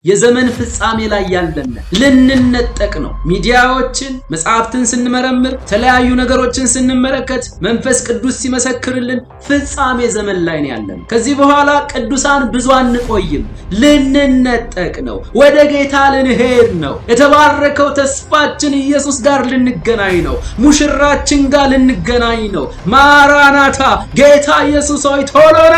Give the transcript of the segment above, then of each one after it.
የዘመን ፍጻሜ ላይ ያለን ልንነጠቅ ነው። ሚዲያዎችን መጽሐፍትን ስንመረምር ተለያዩ ነገሮችን ስንመለከት መንፈስ ቅዱስ ሲመሰክርልን ፍጻሜ ዘመን ላይ ነው ያለን። ከዚህ በኋላ ቅዱሳን ብዙ አንቆይም፣ ልንነጠቅ ነው። ወደ ጌታ ልንሄድ ነው። የተባረከው ተስፋችን ኢየሱስ ጋር ልንገናኝ ነው። ሙሽራችን ጋር ልንገናኝ ነው። ማራናታ ጌታ ኢየሱስ ሆይ ቶሎና።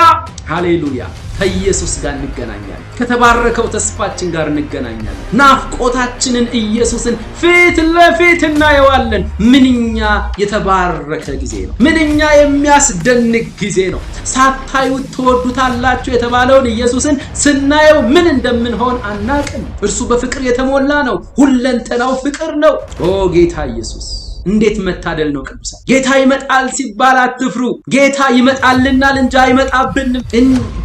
ሃሌሉያ። ከኢየሱስ ጋር እንገናኛለን። ከተባረከው ተስፋችን ጋር እንገናኛለን። ናፍቆታችንን ኢየሱስን ፊት ለፊት እናየዋለን። ምንኛ የተባረከ ጊዜ ነው! ምንኛ የሚያስደንቅ ጊዜ ነው! ሳታዩት ትወዱታላችሁ የተባለውን ኢየሱስን ስናየው ምን እንደምንሆን አናቅም። እርሱ በፍቅር የተሞላ ነው። ሁለንተናው ፍቅር ነው። ኦ ጌታ ኢየሱስ እንዴት መታደል ነው! ቅዱሳን ጌታ ይመጣል ሲባል አትፍሩ። ጌታ ይመጣልናል እንጂ አይመጣብንም።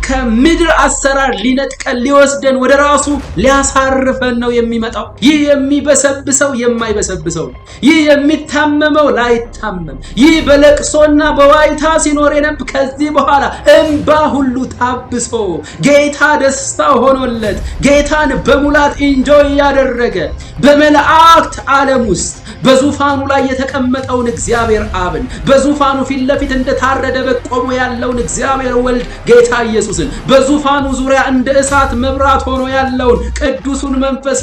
ከምድር አሰራር ሊነጥቀን ሊወስደን ወደ ራሱ ሊያሳርፈን ነው የሚመጣው። ይህ የሚበሰብሰው የማይበሰብሰው፣ ይህ የሚታመመው ላይታመም፣ ይህ በለቅሶና በዋይታ ሲኖር የነበር ከዚህ በኋላ እንባ ሁሉ ታብሶ ጌታ ደስታ ሆኖለት ጌታን በሙላት ኢንጆይ ያደረገ በመላእክት ዓለም ውስጥ በዙፋኑ ላይ የተቀመጠውን እግዚአብሔር አብን በዙፋኑ ፊት ለፊት እንደታረደ በግ ቆሞ ያለውን እግዚአብሔር ወልድ ጌታ ኢየሱስን በዙፋኑ ዙሪያ እንደ እሳት መብራት ሆኖ ያለውን ቅዱሱን መንፈስ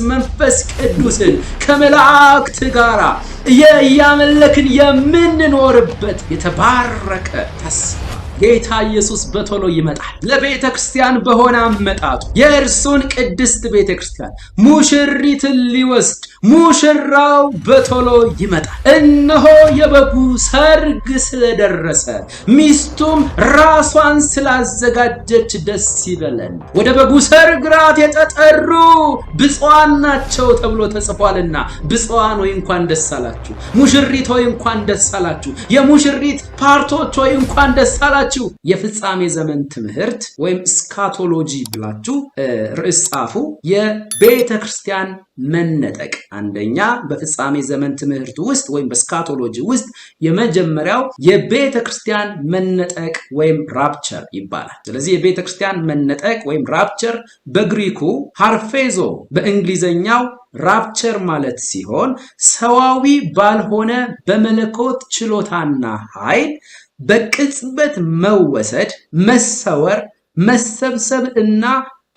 ቅዱስን ከመላእክት ጋራ እያመለክን የምንኖርበት የተባረከ ተስፋ ጌታ ኢየሱስ በቶሎ ይመጣል። ለቤተ ክርስቲያን በሆነ አመጣጡ የእርሱን ቅድስት ቤተ ክርስቲያን ሙሽሪትን ሊወስድ ሙሽራው በቶሎ ይመጣል። እነሆ የበጉ ሰርግ ስለደረሰ ሚስቱም ራሷን ስላዘጋጀች ደስ ይበለን። ወደ በጉ ሰርግ ራት የተጠሩ ብፁዓን ናቸው ተብሎ ተጽፏልና፣ ብፁዓን ሆይ እንኳን ደስ አላችሁ። ሙሽሪት ሆይ እንኳን ደስ አላችሁ። የሙሽሪት ፓርቶች ሆይ እንኳን ደስ አላችሁ። የፍጻሜ ዘመን ትምህርት ወይም ስካቶሎጂ ብላችሁ ርዕስ ጻፉ። የቤተ ክርስቲያን መነጠቅ አንደኛ በፍጻሜ ዘመን ትምህርት ውስጥ ወይም በስካቶሎጂ ውስጥ የመጀመሪያው የቤተ ክርስቲያን መነጠቅ ወይም ራፕቸር ይባላል። ስለዚህ የቤተ ክርስቲያን መነጠቅ ወይም ራፕቸር በግሪኩ ሃርፌዞ፣ በእንግሊዘኛው ራፕቸር ማለት ሲሆን ሰዋዊ ባልሆነ በመለኮት ችሎታና ኃይል በቅጽበት መወሰድ፣ መሰወር፣ መሰብሰብ እና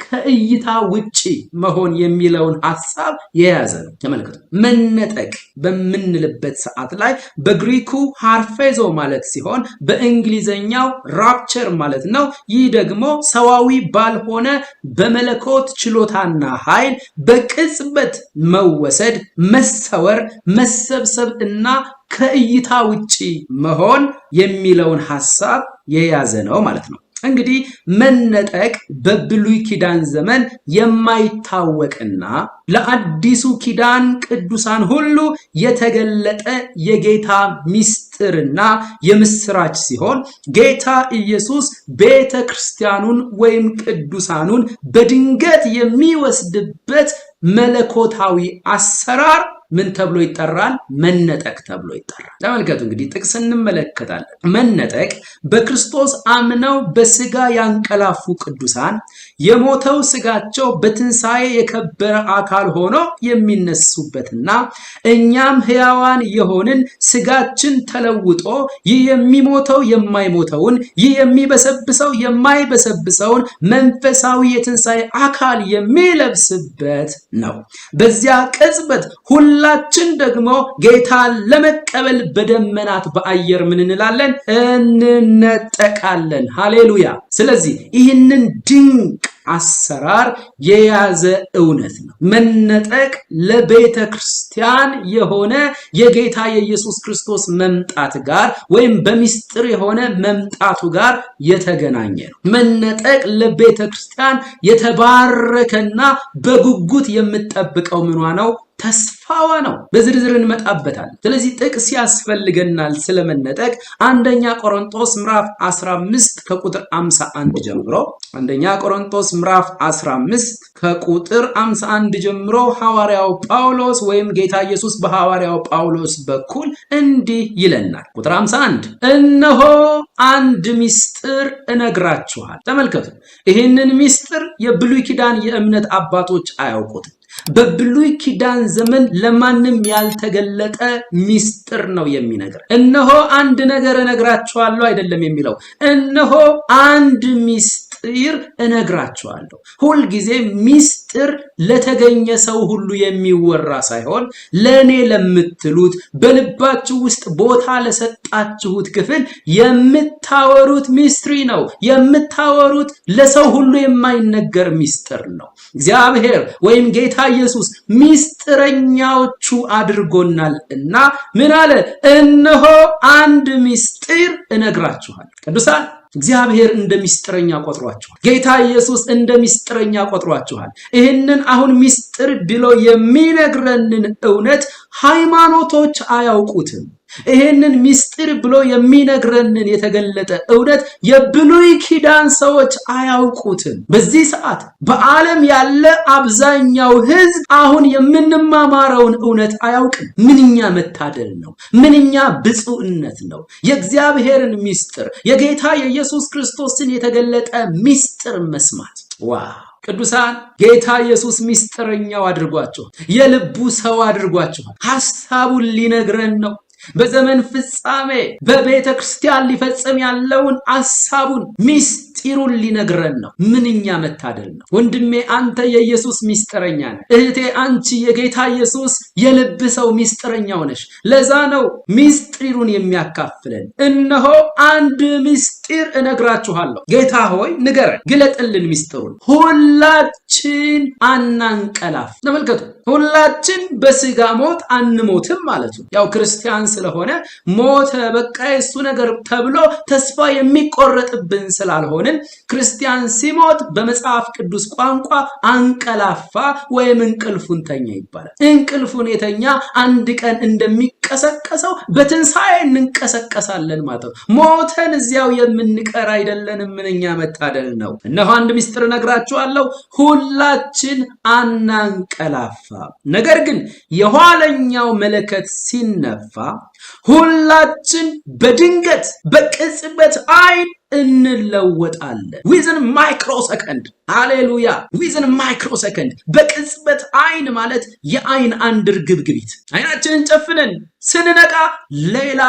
ከእይታ ውጪ መሆን የሚለውን ሐሳብ የያዘ ነው። ተመልከቱ። መነጠቅ በምንልበት ሰዓት ላይ በግሪኩ ሃርፌዞ ማለት ሲሆን በእንግሊዘኛው ራፕቸር ማለት ነው። ይህ ደግሞ ሰዋዊ ባልሆነ በመለኮት ችሎታና ኃይል በቅጽበት መወሰድ፣ መሰወር፣ መሰብሰብ እና ከእይታ ውጪ መሆን የሚለውን ሐሳብ የያዘ ነው ማለት ነው። እንግዲህ መነጠቅ በብሉይ ኪዳን ዘመን የማይታወቅና ለአዲሱ ኪዳን ቅዱሳን ሁሉ የተገለጠ የጌታ ምስጢርና የምስራች ሲሆን ጌታ ኢየሱስ ቤተ ክርስቲያኑን ወይም ቅዱሳኑን በድንገት የሚወስድበት መለኮታዊ አሰራር ምን ተብሎ ይጠራል? መነጠቅ ተብሎ ይጠራል። ተመልከቱ እንግዲህ ጥቅስ እንመለከታለን። መነጠቅ በክርስቶስ አምነው በስጋ ያንቀላፉ ቅዱሳን የሞተው ስጋቸው በትንሣኤ የከበረ አካል ሆኖ የሚነሱበትና እኛም ሕያዋን የሆንን ስጋችን ተለውጦ ይህ የሚሞተው የማይሞተውን፣ ይህ የሚበሰብሰው የማይበሰብሰውን መንፈሳዊ የትንሣኤ አካል የሚለብስበት ነው። በዚያ ቅጽበት ሁላችን ደግሞ ጌታን ለመቀበል በደመናት በአየር ምን እንላለን? እንነጠቃለን። ሃሌሉያ። ስለዚህ ይህንን ድንቅ አሰራር የያዘ እውነት ነው። መነጠቅ ለቤተ ክርስቲያን የሆነ የጌታ የኢየሱስ ክርስቶስ መምጣት ጋር ወይም በሚስጥር የሆነ መምጣቱ ጋር የተገናኘ ነው። መነጠቅ ለቤተ ክርስቲያን የተባረከና በጉጉት የምትጠብቀው ምኗ ነው? ተስፋዋ ነው። በዝርዝር እንመጣበታለን። ስለዚህ ጥቅስ ያስፈልገናል ስለመነጠቅ። አንደኛ ቆሮንቶስ ምዕራፍ 15 ከቁጥር 51 ጀምሮ አንደኛ ቆሮንቶስ ምዕራፍ 15 ከቁጥር 51 ጀምሮ ሐዋርያው ጳውሎስ ወይም ጌታ ኢየሱስ በሐዋርያው ጳውሎስ በኩል እንዲህ ይለናል። ቁጥር 51 እነሆ አንድ ምስጢር እነግራችኋል። ተመልከቱ፣ ይህንን ምስጢር የብሉይ ኪዳን የእምነት አባቶች አያውቁትም። በብሉይ ኪዳን ዘመን ለማንም ያልተገለጠ ምስጢር ነው የሚነግር። እነሆ አንድ ነገር እነግራችኋለሁ አይደለም የሚለው፣ እነሆ አንድ ምስጢር እነግራችኋለሁ። ሁል ጊዜ ምስጢር ለተገኘ ሰው ሁሉ የሚወራ ሳይሆን ለኔ ለምትሉት በልባችሁ ውስጥ ቦታ ለሰጣችሁት ክፍል የምታወሩት ምስጢር ነው። የምታወሩት ለሰው ሁሉ የማይነገር ምስጢር ነው። እግዚአብሔር ወይም ጌታ ኢየሱስ ምስጢረኛዎቹ አድርጎናል እና ምን አለ? እነሆ አንድ ምስጢር እነግራችኋለሁ። ቅዱሳን እግዚአብሔር እንደ ምስጢረኛ ቆጥሯችኋል። ጌታ ኢየሱስ እንደ ምስጢረኛ ቆጥሯችኋል። ይህንን አሁን ምስጢር ብሎ የሚነግረንን እውነት ሃይማኖቶች አያውቁትም። ይህንን ምስጢር ብሎ የሚነግረንን የተገለጠ እውነት የብሉይ ኪዳን ሰዎች አያውቁትም። በዚህ ሰዓት በዓለም ያለ አብዛኛው ሕዝብ አሁን የምንማማረውን እውነት አያውቅም። ምንኛ መታደል ነው! ምንኛ ብፁዕነት ነው! የእግዚአብሔርን ምስጢር የጌታ የኢየሱስ ክርስቶስን የተገለጠ ምስጢር መስማት። ዋው! ቅዱሳን ጌታ ኢየሱስ ምስጢረኛው አድርጓችኋል። የልቡ ሰው አድርጓችኋል። ሐሳቡን ሊነግረን ነው። በዘመን ፍጻሜ በቤተ ክርስቲያን ሊፈጸም ያለውን ሐሳቡን ምስጢሩን ሊነግረን ነው። ምንኛ መታደል ነው! ወንድሜ አንተ የኢየሱስ ምስጢረኛ ነህ። እህቴ አንቺ የጌታ ኢየሱስ የልብ ሰው ምስጢረኛው ነሽ። ለዛ ነው ምስጢሩን የሚያካፍለን። እነሆ አንድ ምስጢር እነግራችኋለሁ። ጌታ ሆይ ንገረን፣ ግለጥልን ምስጢሩን። ሁላችን አናንቀላፍ። ተመልከቱ፣ ሁላችን በስጋ ሞት አንሞትም ማለት ነው። ያው ክርስቲያን ስለሆነ ሞተ በቃ የሱ ነገር ተብሎ ተስፋ የሚቆረጥብን ስላልሆንን ክርስቲያን ሲሞት በመጽሐፍ ቅዱስ ቋንቋ አንቀላፋ ወይም እንቅልፉን ተኛ ይባላል። እንቅልፉን የተኛ አንድ ቀን እንደሚቀሰቀሰው በትንሣኤ እንቀሰቀሳለን ማለት ነው። ሞተን እዚያው የምንቀር አይደለንም። ምንኛ መታደል ነው! እነሆ አንድ ምስጢር እነግራችኋለሁ፣ ሁላችን አናንቀላፋ። ነገር ግን የኋለኛው መለከት ሲነፋ ሁላችን በድንገት በቅጽበት አይን እንለወጣለን። ዊዝን ማይክሮ ሰከንድ። ሃሌሉያ! ዊዝን ማይክሮ ሰከንድ። በቅጽበት አይን ማለት የአይን አንድ እርግብግቢት። አይናችንን ጨፍነን ስንነቃ ሌላ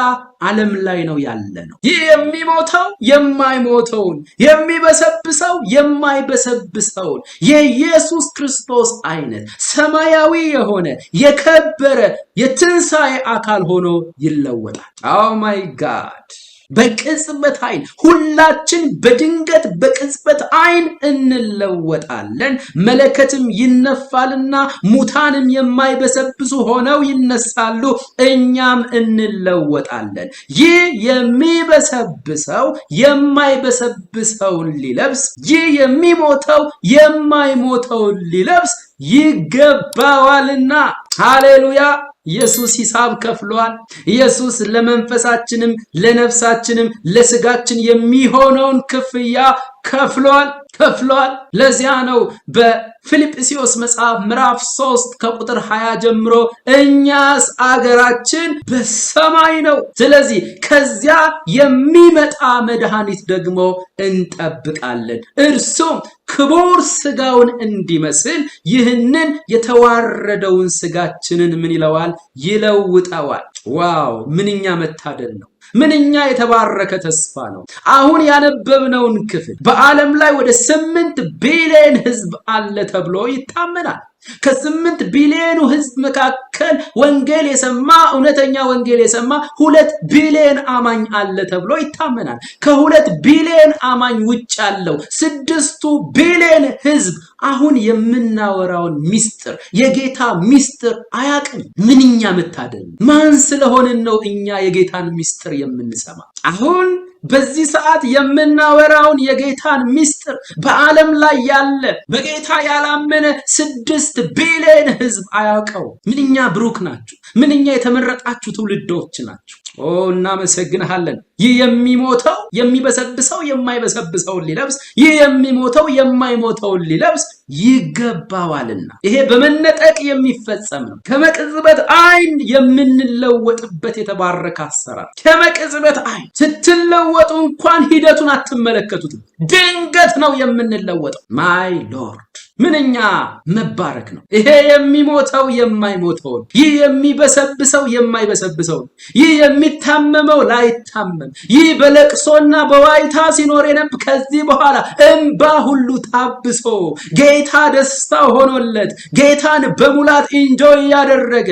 ዓለም ላይ ነው ያለ ነው። ይህ የሚሞተው የማይሞተውን፣ የሚበሰብሰው የማይበሰብሰውን የኢየሱስ ክርስቶስ አይነት ሰማያዊ የሆነ የከበረ የትንሣኤ አካል ሆኖ ይለወጣል። ኦ ማይ ጋድ! በቅጽበት አይን ሁላችን በድንገት በቅጽበት አይን እንለወጣለን። መለከትም ይነፋልና ሙታንም የማይበሰብሱ ሆነው ይነሳሉ፣ እኛም እንለወጣለን። ይህ የሚበሰብሰው የማይበሰብሰውን ሊለብስ፣ ይህ የሚሞተው የማይሞተውን ሊለብስ ይገባዋልና። ሃሌሉያ! ኢየሱስ ሂሳብ ከፍሏል። ኢየሱስ ለመንፈሳችንም ለነፍሳችንም ለስጋችን የሚሆነውን ክፍያ ከፍሏል። ለዚያ ነው በፊልጵስዩስ መጽሐፍ ምዕራፍ 3 ከቁጥር 20 ጀምሮ እኛስ አገራችን በሰማይ ነው፣ ስለዚህ ከዚያ የሚመጣ መድኃኒት ደግሞ እንጠብቃለን፣ እርሱም ክቡር ስጋውን እንዲመስል ይህንን የተዋረደውን ስጋችንን ምን ይለዋል? ይለውጠዋል። ዋው! ምንኛ መታደል ነው! ምንኛ የተባረከ ተስፋ ነው! አሁን ያነበብነውን ክፍል በዓለም ላይ ወደ 8 ቢሊዮን ሕዝብ አለ ተብሎ ይታመናል። ከ8 ቢሊዮኑ ሕዝብ መካከል ወንጌል የሰማ እውነተኛ ወንጌል የሰማ 2 ቢሊዮን አማኝ አለ ተብሎ ይታመናል። ከ2 ቢሊዮን አማኝ ውጭ ያለው 6 ቢሊዮን ሕዝብ አሁን የምናወራውን ምስጢር የጌታ ምስጢር አያውቅም። ምንኛ መታደል! ማን ስለሆንን ነው እኛ የጌታን ምስጢር የምንሰማ? አሁን በዚህ ሰዓት የምናወራውን የጌታን ምስጢር በዓለም ላይ ያለ በጌታ ያላመነ 6 ቢሊዮን ህዝብ አያውቀው። ምንኛ ብሩክ ናችሁ! ምንኛ የተመረጣችሁ ትውልዶች ናችሁ! እናመሰግንሃለን። ይህ የሚሞተው የሚበሰብሰው የማይበሰብሰውን ሊለብስ፣ ይህ የሚሞተው የማይሞተውን ሊለብስ ይገባዋልና ይሄ በመነጠቅ የሚፈጸም ነው። ከመቅጽበት አይን የምንለወጥበት የተባረከ አሰራር። ከመቅጽበት አይን ስትለወጡ እንኳን ሂደቱን አትመለከቱትም። ድንገት ነው የምንለወጠው። ማይ ሎርድ ምንኛ መባረክ ነው! ይሄ የሚሞተው የማይሞተውን፣ ይህ የሚበሰብሰው የማይበሰብሰውን፣ ይህ የሚታመመው ላይታመም፣ ይህ በለቅሶና በዋይታ ሲኖር የነበር ከዚህ በኋላ እንባ ሁሉ ታብሶ ጌታ ደስታ ሆኖለት ጌታን በሙላት ኢንጆይ ያደረገ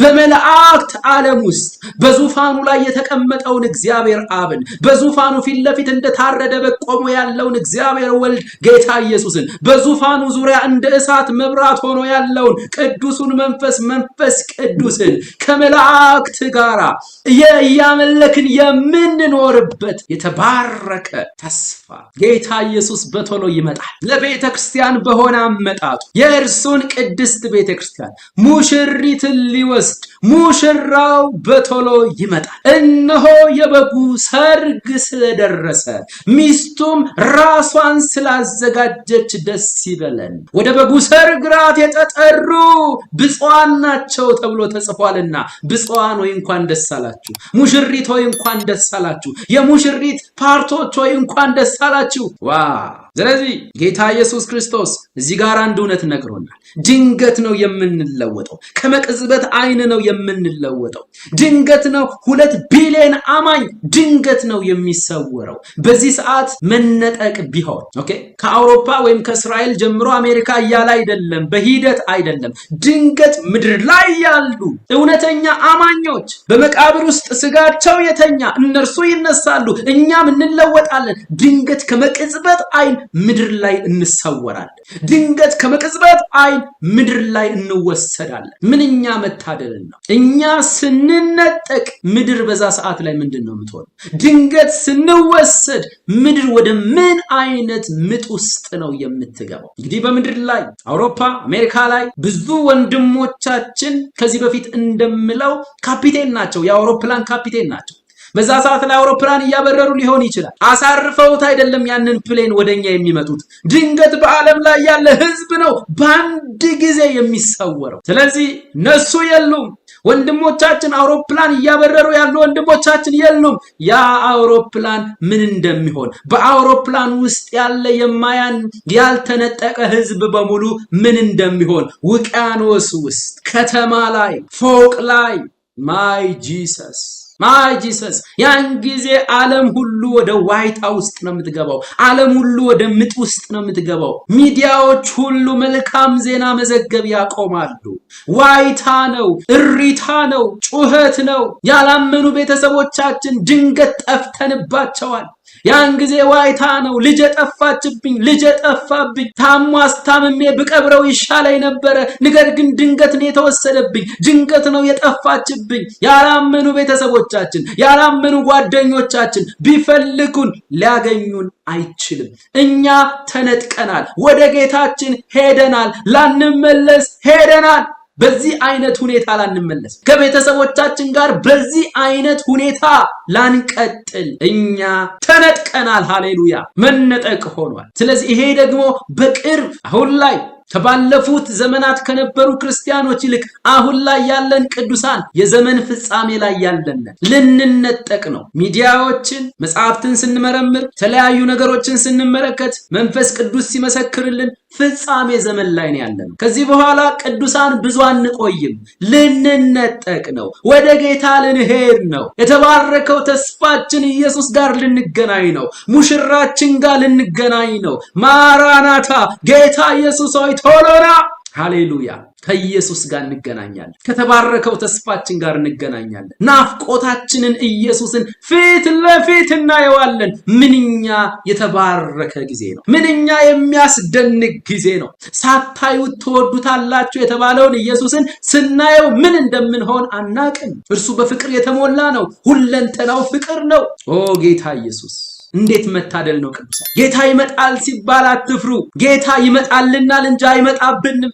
በመላእክት ዓለም ውስጥ በዙፋኑ ላይ የተቀመጠውን እግዚአብሔር አብን በዙፋኑ ፊት ለፊት እንደታረደ በግ ቆሞ ያለውን እግዚአብሔር ወልድ ጌታ ኢየሱስን በዙፋኑ ዙሪያ እንደ እሳት መብራት ሆኖ ያለውን ቅዱሱን መንፈስ ቅዱስን ከመላእክት ጋር ያመለክን የምንኖርበት የተባረከ ተስፋ ጌታ ኢየሱስ በቶሎ ይመጣል። ለቤተ ክርስቲያን በሆነ አመጣጡ የእርሱን ቅድስት ቤተ ክርስቲያን ሙሽሪትን ሊወስድ ሙሽራው በቶሎ ይመጣል። እነሆ የበጉ ሰርግ ስለደረሰ ሚስቱም ራሷን ስላዘጋጀች ደስ ይበለን። ወደ በጉ ሰርግ ራት የተጠሩ ብፁዓን ናቸው ተብሎ ተጽፏልና ብፁዓን ሆይ እንኳን ደስ አላችሁ። ሙሽሪት ሆይ እንኳን ደስ አላችሁ። የሙሽሪት ፓርቶች ሆይ እንኳን ደስ አላችሁ። ስለዚህ ጌታ ኢየሱስ ክርስቶስ እዚህ ጋር አንድ እውነት ነግሮናል። ድንገት ነው የምንለወጠው። ከመቅጽበት አይን ነው የምንለወጠው። ድንገት ነው 2 ቢሊዮን አማኝ ድንገት ነው የሚሰወረው። በዚህ ሰዓት መነጠቅ ቢሆን ከአውሮፓ ወይም ከእስራኤል ጀምሮ አሜሪካ እያለ አይደለም፣ በሂደት አይደለም። ድንገት ምድር ላይ ያሉ እውነተኛ አማኞች በመቃብር ውስጥ ስጋቸው የተኛ እነርሱ ይነሳሉ፣ እኛም እንለወጣለን። ድንገት ከመቅጽበት አይን ምድር ላይ እንሰወራለን። ድንገት ከመቅጽበት አይን ምድር ላይ እንወሰዳለን። ምንኛ መታደል ነው! እኛ ስንነጠቅ ምድር በዛ ሰዓት ላይ ምንድነው የምትሆነው? ድንገት ስንወሰድ ምድር ወደ ምን አይነት ምጥ ውስጥ ነው የምትገባው? እንግዲህ በምድር ላይ አውሮፓ፣ አሜሪካ ላይ ብዙ ወንድሞቻችን ከዚህ በፊት እንደምለው ካፒቴን ናቸው፣ የአውሮፕላን ካፒቴን ናቸው። በዛ ሰዓት ላይ አውሮፕላን እያበረሩ ሊሆን ይችላል። አሳርፈውት አይደለም ያንን ፕሌን ወደኛ የሚመጡት። ድንገት በዓለም ላይ ያለ ህዝብ ነው በአንድ ጊዜ የሚሰወረው። ስለዚህ ነሱ የሉም። ወንድሞቻችን አውሮፕላን እያበረሩ ያሉ ወንድሞቻችን የሉም። ያ አውሮፕላን ምን እንደሚሆን በአውሮፕላን ውስጥ ያለ የማያን ያልተነጠቀ ህዝብ በሙሉ ምን እንደሚሆን ውቅያኖስ ውስጥ፣ ከተማ ላይ፣ ፎቅ ላይ ማይ ጂሰስ ያን ጊዜ ዓለም ሁሉ ወደ ዋይታ ውስጥ ነው የምትገባው። ዓለም ሁሉ ወደ ምጥ ውስጥ ነው የምትገባው። ሚዲያዎች ሁሉ መልካም ዜና መዘገብ ያቆማሉ። ዋይታ ነው፣ እሪታ ነው፣ ጩኸት ነው። ያላመኑ ቤተሰቦቻችን ድንገት ጠፍተንባቸዋል። ያን ጊዜ ዋይታ ነው። ልጅ ጠፋችብኝ፣ ልጅ ጠፋብኝ፣ ታሞ አስታምሜ ብቀብረው ይሻለኝ ነበረ፣ ነገር ግን ድንገት ነው የተወሰደብኝ፣ ድንገት ነው የጠፋችብኝ። ያላመኑ ቤተሰቦቻችን፣ ያላመኑ ጓደኞቻችን ቢፈልጉን ሊያገኙን አይችልም። እኛ ተነጥቀናል፣ ወደ ጌታችን ሄደናል፣ ላንመለስ ሄደናል። በዚህ አይነት ሁኔታ ላንመለስ፣ ከቤተሰቦቻችን ጋር በዚህ አይነት ሁኔታ ላንቀጥል እኛ ተነጥቀናል። ሃሌሉያ! መነጠቅ ሆኗል። ስለዚህ ይሄ ደግሞ በቅርብ አሁን ላይ ከባለፉት ዘመናት ከነበሩ ክርስቲያኖች ይልቅ አሁን ላይ ያለን ቅዱሳን የዘመን ፍጻሜ ላይ ያለን ልንነጠቅ ነው። ሚዲያዎችን፣ መጽሐፍትን ስንመረምር፣ የተለያዩ ነገሮችን ስንመለከት መንፈስ ቅዱስ ሲመሰክርልን ፍጻሜ ዘመን ላይ ነው ያለን። ከዚህ በኋላ ቅዱሳን ብዙ አንቆይም፣ ልንነጠቅ ነው። ወደ ጌታ ልንሄድ ነው። የተባረከው ተስፋችን ኢየሱስ ጋር ልንገናኝ ነው። ሙሽራችን ጋር ልንገናኝ ነው። ማራናታ! ጌታ ኢየሱስ ሆይ ቶሎና! ሃሌሉያ። ከኢየሱስ ጋር እንገናኛለን። ከተባረከው ተስፋችን ጋር እንገናኛለን። ናፍቆታችንን ኢየሱስን ፊት ለፊት እናየዋለን። ምንኛ የተባረከ ጊዜ ነው! ምንኛ የሚያስደንቅ ጊዜ ነው! ሳታዩት ትወዱታላችሁ የተባለውን ኢየሱስን ስናየው ምን እንደምንሆን አናቅም። እርሱ በፍቅር የተሞላ ነው። ሁለንተናው ፍቅር ነው። ኦ ጌታ ኢየሱስ እንዴት መታደል ነው ቅዱሳን! ጌታ ይመጣል ሲባል አትፍሩ። ጌታ ይመጣልናል እንጂ አይመጣብንም።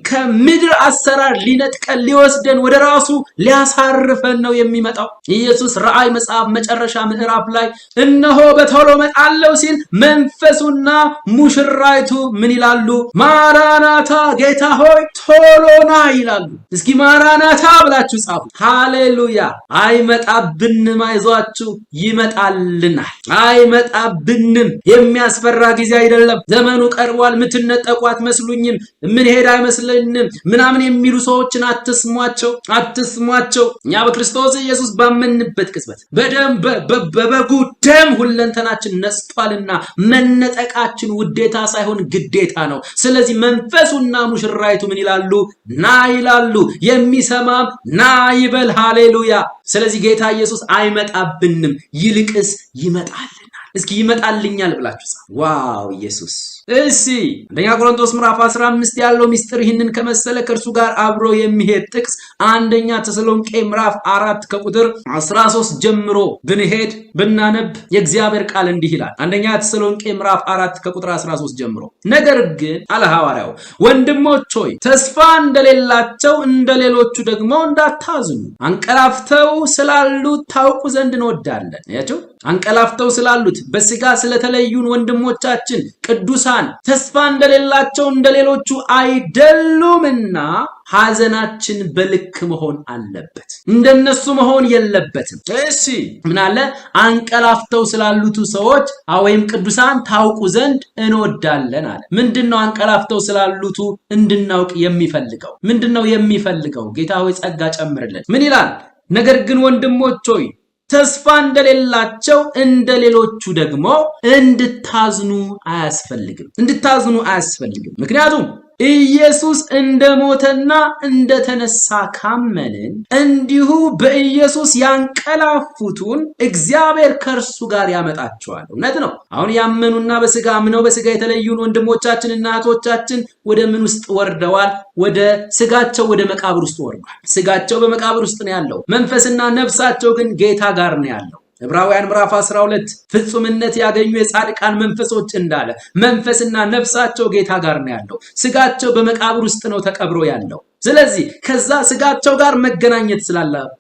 ከምድር አሰራር ሊነጥቀን ሊወስደን ወደ ራሱ ሊያሳርፈን ነው የሚመጣው። ኢየሱስ ራእይ መጽሐፍ መጨረሻ ምዕራፍ ላይ እነሆ በቶሎ እመጣለሁ ሲል መንፈሱና ሙሽራይቱ ምን ይላሉ? ማራናታ፣ ጌታ ሆይ ቶሎ ና ይላሉ። እስኪ ማራናታ ብላችሁ ጻፉ። ሃሌሉያ። አይመጣብንም፣ አይዟችሁ፣ ይመጣልናል። አይመጣብንም። የሚያስፈራ ጊዜ አይደለም። ዘመኑ ቀርቧል። ምትነጠቁ አትመስሉኝም፣ ምን ሄድ አይመስልንም ምናምን የሚሉ ሰዎችን አትስሟቸው። እኛ በክርስቶስ ኢየሱስ ባመንበት ቅጽበት በበጉ ደም ሁለንተናችን ነጽቷልና መነጠቃችን ውዴታ ሳይሆን ግዴታ ነው። ስለዚህ መንፈሱና ሙሽራይቱ ምን ይላሉ? ና ይላሉ። የሚሰማም ና ይበል። ሃሌሉያ። ስለዚህ ጌታ ኢየሱስ አይመጣብንም፣ ይልቅስ ይመጣል። እስኪ ይመጣልኛል ብላችሁ ጻፉ። ዋው ኢየሱስ! እሺ አንደኛ ቆሮንቶስ ምዕራፍ 15 ያለው ሚስጥር ይህንን ከመሰለ ከእርሱ ጋር አብሮ የሚሄድ ጥቅስ አንደኛ ተሰሎንቄ ምዕራፍ 4 ከቁጥር 13 ጀምሮ ብንሄድ ብናነብ የእግዚአብሔር ቃል እንዲህ ይላል። አንደኛ ተሰሎንቄ ምዕራፍ 4 ከቁጥር 13 ጀምሮ ነገር ግን አለ ሐዋርያው ወንድሞች ሆይ ተስፋ እንደሌላቸው እንደሌሎቹ ደግሞ እንዳታዝኑ አንቀላፍተው ስላሉት ታውቁ ዘንድ እንወዳለን። አያችሁ፣ አንቀላፍተው ስላሉት በስጋ ስለተለዩን ወንድሞቻችን ቅዱሳን ተስፋ እንደሌላቸው እንደሌሎቹ አይደሉምና ሐዘናችን በልክ መሆን አለበት። እንደነሱ መሆን የለበትም። እሺ ምን አለ? አንቀላፍተው ስላሉት ሰዎች ወይም ቅዱሳን ታውቁ ዘንድ እንወዳለን አለ። ምንድነው አንቀላፍተው ስላሉት እንድናውቅ የሚፈልገው? ምንድነው የሚፈልገው? ጌታ ሆይ ጸጋ ጨምርልን። ምን ይላል? ነገር ግን ወንድሞች ሆይ ተስፋ እንደሌላቸው እንደሌሎቹ ደግሞ እንድታዝኑ አያስፈልግም። ምክንያቱም ኢየሱስ እንደሞተና እንደተነሳ ካመንን እንዲሁ በኢየሱስ ያንቀላፉቱን እግዚአብሔር ከእርሱ ጋር ያመጣቸዋል። እውነት ነው። አሁን ያመኑና በስጋ አምነው በስጋ የተለዩን ወንድሞቻችን እና እህቶቻችን ወደ ምን ውስጥ ወርደዋል? ወደ ስጋቸው ወደ መቃብር ውስጥ ወርደዋል። ስጋቸው በመቃብር ውስጥ ነው ያለው። መንፈስና ነፍሳቸው ግን ጌታ ጋር ነው ያለው። ዕብራውያን ምዕራፍ 12 ፍጹምነት ያገኙ የጻድቃን መንፈሶች እንዳለ መንፈስና ነፍሳቸው ጌታ ጋር ነው ያለው። ስጋቸው በመቃብር ውስጥ ነው ተቀብሮ ያለው። ስለዚህ ከዛ ስጋቸው ጋር መገናኘት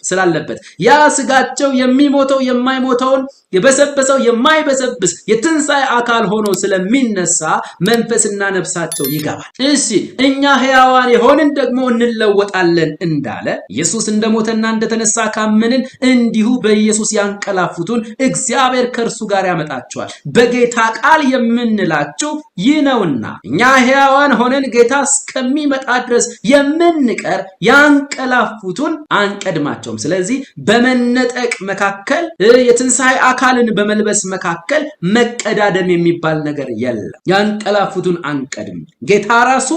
ስላለበት ያ ስጋቸው የሚሞተው የማይሞተውን የበሰበሰው የማይበሰብስ የትንሣኤ አካል ሆኖ ስለሚነሳ መንፈስና ነፍሳቸው ይገባል። እሺ እኛ ሕያዋን የሆንን ደግሞ እንለወጣለን እንዳለ ኢየሱስ እንደሞተና እንደተነሳ ካመንን እንዲሁ በኢየሱስ ያንቀላፉትን እግዚአብሔር ከእርሱ ጋር ያመጣቸዋል። በጌታ ቃል የምንላችሁ ይህ ነውና እኛ ሕያዋን ሆነን ጌታ እስከሚመጣ ድረስ የምንቀር ያንቀላፉትን አንቀድማቸውም። ስለዚህ በመነጠቅ መካከል የትንሣኤ አካልን በመልበስ መካከል መቀዳደም የሚባል ነገር የለም። ያንቀላፉትን አንቀድም። ጌታ ራሱ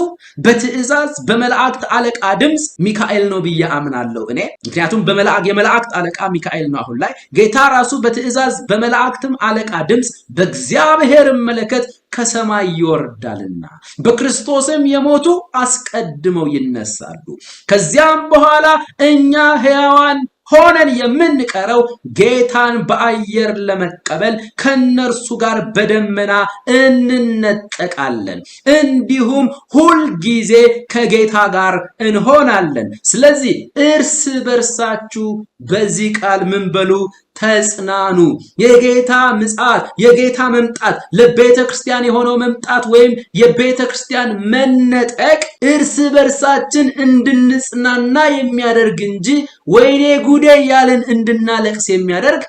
በትእዛዝ በመላእክት አለቃ ድምፅ ሚካኤል ነው ብዬ አምናለሁ እኔ። ምክንያቱም የመላእክት አለቃ ሚካኤል ነው። አሁን ላይ ጌታ ራሱ በትእዛዝ በመላእክትም አለቃ ድምፅ በእግዚአብሔር መለከት ከሰማይ ይወርዳልና በክርስቶስም የሞቱ አስቀድመው ይነሳሉ። ከዚያም በኋላ እኛ ሕያዋን ሆነን የምንቀረው ጌታን በአየር ለመቀበል ከነርሱ ጋር በደመና እንነጠቃለን፣ እንዲሁም ሁልጊዜ ከጌታ ጋር እንሆናለን። ስለዚህ እርስ በርሳችሁ በዚህ ቃል ምን በሉ? ተጽናኑ። የጌታ ምጽአት የጌታ መምጣት ለቤተ ክርስቲያን የሆነው መምጣት ወይም የቤተ ክርስቲያን መነጠቅ እርስ በርሳችን እንድንጽናና የሚያደርግ እንጂ ወይኔ ጉዴ ያለን እንድናለቅስ የሚያደርግ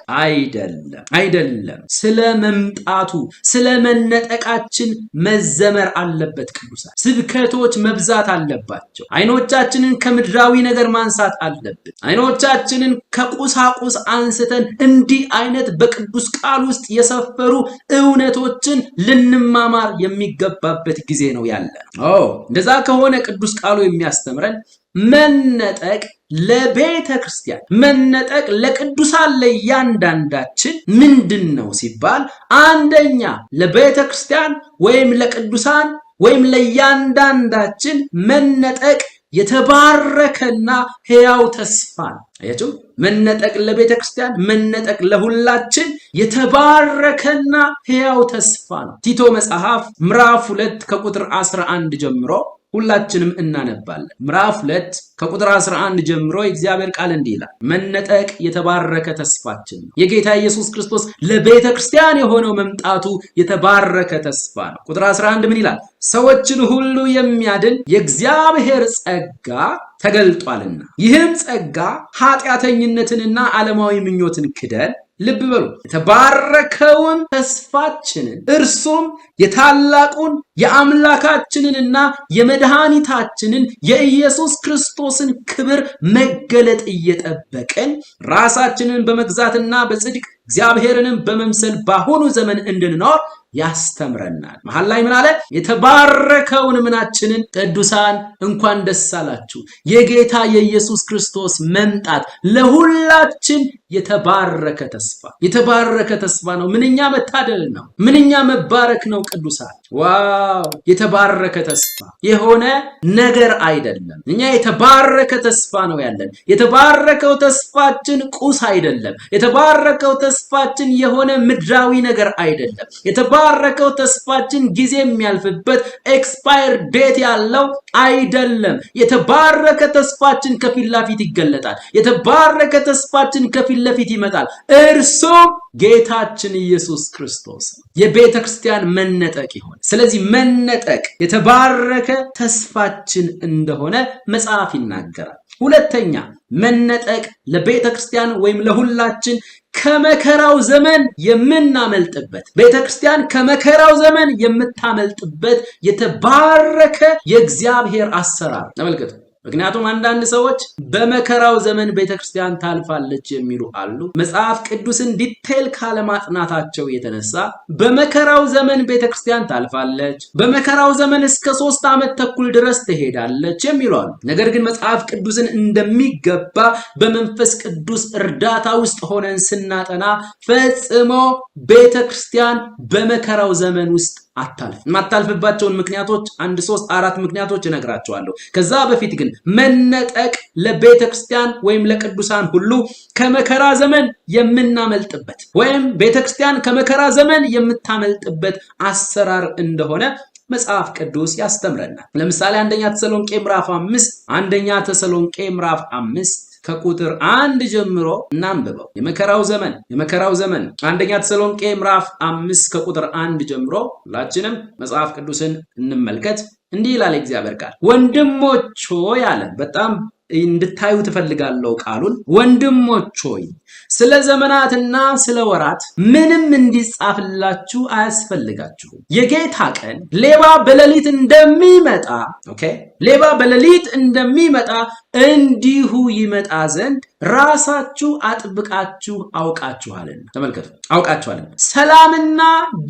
አይደለም። ስለ መምጣቱ ስለ መነጠቃችን መዘመር አለበት። ቅዱሳን ስብከቶች መብዛት አለባቸው። አይኖቻችንን ከምድራዊ ነገር ማንሳት አለብን። አይኖቻችንን ከቁሳቁስ አንስተን እንዲህ አይነት በቅዱስ ቃል ውስጥ የሰፈሩ እውነቶችን ልንማማር የሚገባበት ጊዜ ነው ያለ። እንደዛ ከሆነ ቅዱስ ቃሉ የሚያስተምረን መነጠቅ ለቤተ ክርስቲያን፣ መነጠቅ ለቅዱሳን ለእያንዳንዳችን ምንድነው ሲባል፣ አንደኛ ለቤተ ክርስቲያን ወይም ለቅዱሳን ወይም ለእያንዳንዳችን መነጠቅ የተባረከና ሕያው ተስፋ ነው። አያችሁ፣ መነጠቅ ለቤተ ክርስቲያን፣ መነጠቅ ለሁላችን የተባረከና ሕያው ተስፋ ነው። ቲቶ መጽሐፍ ምዕራፍ 2 ከቁጥር 11 ጀምሮ ሁላችንም እናነባለን። ምዕራፍ 2 ከቁጥር 11 ጀምሮ የእግዚአብሔር ቃል እንዲህ ይላል። መነጠቅ የተባረከ ተስፋችን ነው። የጌታ ኢየሱስ ክርስቶስ ለቤተ ክርስቲያን የሆነው መምጣቱ የተባረከ ተስፋ ነው። ቁጥር 11 ምን ይላል? ሰዎችን ሁሉ የሚያድን የእግዚአብሔር ጸጋ ተገልጧልና፣ ይህም ጸጋ ኃጢአተኝነትንና ዓለማዊ ምኞትን ክደን፣ ልብ በሉ፣ የተባረከውን ተስፋችንን እርሱም የታላቁን የአምላካችንንና የመድኃኒታችንን የኢየሱስ ክርስቶስን ክብር መገለጥ እየጠበቅን ራሳችንን በመግዛትና በጽድቅ እግዚአብሔርንም በመምሰል በአሁኑ ዘመን እንድንኖር ያስተምረናል። መሐል ላይ ምን አለ? የተባረከውን ምናችንን ቅዱሳን እንኳን ደስ አላችሁ። የጌታ የኢየሱስ ክርስቶስ መምጣት ለሁላችን የተባረከ ተስፋ ነው። ምንኛ መታደል ነው! ምንኛ መባረክ ነው! ቅዱሳን ዋው! የተባረከ ተስፋ የሆነ ነገር አይደለም። እኛ የተባረከ ተስፋ ነው ያለን። የተባረከው ተስፋችን ቁስ አይደለም። የተባረከው ተስፋችን የሆነ ምድራዊ ነገር አይደለም። የተባረከው ተስፋችን ጊዜ የሚያልፍበት ኤክስፓየር ዴት ያለው አይደለም። የተባረከ ተስፋችን ከፊት ለፊት ይገለጣል። የተባረከ ተስፋችን ከፊት ለፊት ይመጣል። እርሱም ጌታችን ኢየሱስ ክርስቶስ የቤተ ክርስቲያን መነጠቅ ይሆን። ስለዚህ መነጠቅ የተባረከ ተስፋችን እንደሆነ መጽሐፍ ይናገራል። ሁለተኛ፣ መነጠቅ ለቤተ ክርስቲያን ወይም ለሁላችን ከመከራው ዘመን የምናመልጥበት፣ ቤተ ክርስቲያን ከመከራው ዘመን የምታመልጥበት የተባረከ የእግዚአብሔር አሰራር ተመልከቱ። ምክንያቱም አንዳንድ ሰዎች በመከራው ዘመን ቤተክርስቲያን ታልፋለች የሚሉ አሉ። መጽሐፍ ቅዱስን ዲቴል ካለማጥናታቸው የተነሳ በመከራው ዘመን ቤተክርስቲያን ታልፋለች፣ በመከራው ዘመን እስከ 3 ዓመት ተኩል ድረስ ትሄዳለች የሚሉ አሉ። ነገር ግን መጽሐፍ ቅዱስን እንደሚገባ በመንፈስ ቅዱስ እርዳታ ውስጥ ሆነን ስናጠና ፈጽሞ ቤተክርስቲያን በመከራው ዘመን ውስጥ የማታልፍባቸውን ምክንያቶች 1 3 4 ምክንያቶች እነግራቸዋለሁ። ከዛ በፊት ግን መነጠቅ ለቤተ ክርስቲያን ወይም ለቅዱሳን ሁሉ ከመከራ ዘመን የምናመልጥበት ወይም ቤተ ክርስቲያን ከመከራ ዘመን የምታመልጥበት አሰራር እንደሆነ መጽሐፍ ቅዱስ ያስተምረናል። ለምሳሌ አንደኛ ተሰሎንቄ ምዕራፍ 5 ከቁጥር 1 ጀምሮ እናንብበው። የመከራው ዘመን አንደኛ ተሰሎንቄ ምዕራፍ 5 ከቁጥር 1 ጀምሮ ሁላችንም መጽሐፍ ቅዱስን እንመልከት። እንዲህ ይላል እግዚአብሔር ቃል። ወንድሞች ሆይ አለ። በጣም እንድታዩ ትፈልጋለሁ ቃሉን። ወንድሞች ሆይ ስለ ዘመናትና ስለ ወራት ምንም እንዲጻፍላችሁ አያስፈልጋችሁም። የጌታ ቀን ሌባ በሌሊት እንደሚመጣ እንዲሁ ይመጣ ዘንድ ራሳችሁ አጥብቃችሁ አውቃችኋልና። ተመልከቱ፣ አውቃችኋልና ሰላምና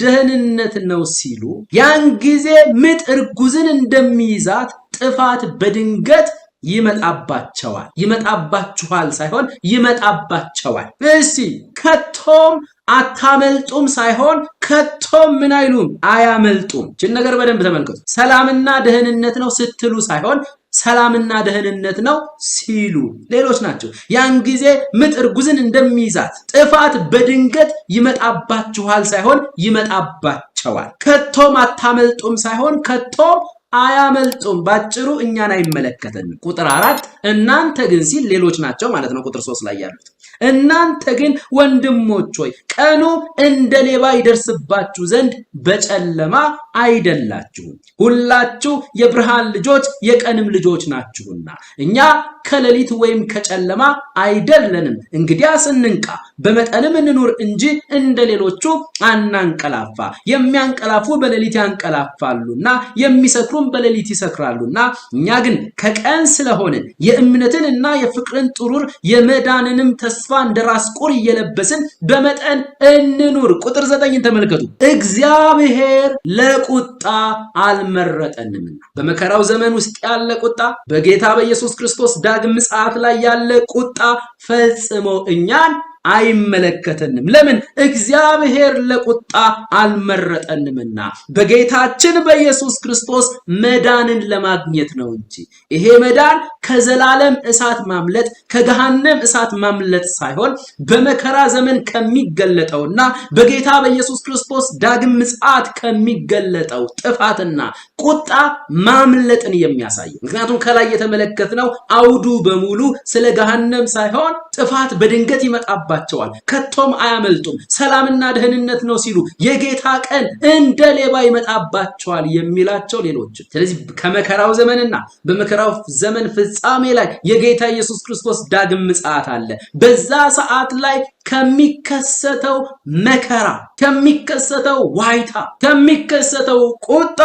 ደህንነት ነው ሲሉ ያን ጊዜ ምጥ እርጉዝን እንደሚይዛት ጥፋት በድንገት ይመጣባችኋል ሳይሆን ይመጣባቸዋል። እስቲ ከቶም አታመልጡም ሳይሆን ከቶም ምን አይሉም አያመልጡም። እቺን ነገር በደንብ ተመልከቱ። ሰላምና ደህንነት ነው ስትሉ ሳይሆን ሰላምና ደህንነት ነው ሲሉ ሌሎች ናቸው። ያን ጊዜ ምጥ እርጉዝን እንደሚይዛት ጥፋት በድንገት ይመጣባችኋል ሳይሆን ይመጣባቸዋል። ከቶም አታመልጡም ሳይሆን ከቶም አያመልጡም። ባጭሩ እኛን አይመለከተንም። ቁጥር 4 እናንተ ግን ሲል ሌሎች ናቸው ማለት ነው። ቁጥር 3 ላይ ያሉት እናንተ ግን ወንድሞች ሆይ ቀኑ እንደ ሌባ ይደርስባችሁ ዘንድ በጨለማ አይደላችሁም። ሁላችሁ የብርሃን ልጆች የቀንም ልጆች ናችሁና እኛ ከሌሊት ወይም ከጨለማ አይደለንም። እንግዲያስ እንንቃ፣ በመጠንም እንኑር እንጂ እንደሌሎቹ አናንቀላፋ። የሚያንቀላፉ በሌሊት ያንቀላፋሉና የሚሰክሩም በሌሊት ይሰክራሉና እኛ ግን ከቀን ስለሆንን የእምነትንና የፍቅርን ጥሩር የመዳንንም ተስፋ እንደራስ ቁር እየለበስን በመጠን እንኑር። ቁጥር 9 ተመልከቱ። እግዚአብሔር ለቁጣ አልመረጠንምና። በመከራው ዘመን ውስጥ ያለ ቁጣ፣ በጌታ በኢየሱስ ክርስቶስ ዳግም ምጽአት ላይ ያለ ቁጣ ፈጽሞ እኛን አይመለከተንም። ለምን? እግዚአብሔር ለቁጣ አልመረጠንምና በጌታችን በኢየሱስ ክርስቶስ መዳንን ለማግኘት ነው እንጂ። ይሄ መዳን ከዘላለም እሳት ማምለጥ ከገሃነም እሳት ማምለጥ ሳይሆን በመከራ ዘመን ከሚገለጠውና በጌታ በኢየሱስ ክርስቶስ ዳግም ምጽአት ከሚገለጠው ጥፋትና ቁጣ ማምለጥን የሚያሳይ። ምክንያቱም ከላይ የተመለከትነው አውዱ በሙሉ ስለ ገሃነም ሳይሆን ጥፋት በድንገት ይመጣባቸዋል፣ ከቶም አያመልጡም፣ ሰላምና ደህንነት ነው ሲሉ የጌታ ቀን እንደ ሌባ ይመጣባቸዋል የሚላቸው ሌሎች። ስለዚህ ከመከራው ዘመንና በመከራው ዘመን ፍጻሜ ላይ የጌታ ኢየሱስ ክርስቶስ ዳግም ምጽአት አለ። በዛ ሰዓት ላይ ከሚከሰተው መከራ፣ ከሚከሰተው ዋይታ፣ ከሚከሰተው ቁጣ